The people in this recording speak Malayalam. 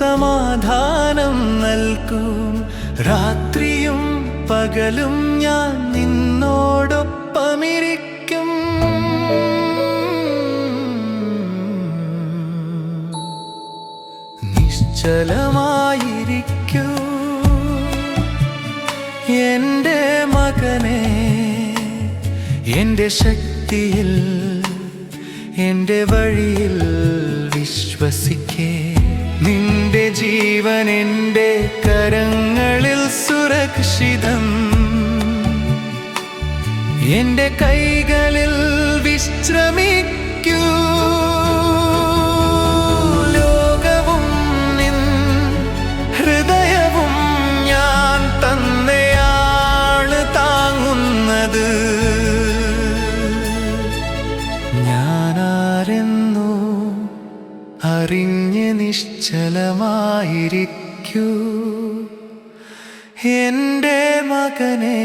സമാധാനം നൽകും. രാത്രിയും പകലും ഞാൻ നിന്നോടൊപ്പമിരിക്കും. നിശ്ചലമായിരിക്കൂ എൻ്റെ മകനെ, എൻ്റെ ശക്തിയിൽ, എൻ്റെ വഴിയിൽ വിശ്വസിക്കേ. നിന്റെ ജീവൻ എൻ്റെ കരങ്ങളിൽ സുരക്ഷിതം, എൻ്റെ കൈകളിൽ വിശ്രമിക്കൂ. ലോകവും നിൻ ഹൃദയവും ഞാൻ തന്നെയാണ് താങ്ങുന്നത്. ഞാനാരെന്നു അറിഞ്ഞ് നിശ്ചലമായിരിക്കൂ എൻ്റെ മകനേ.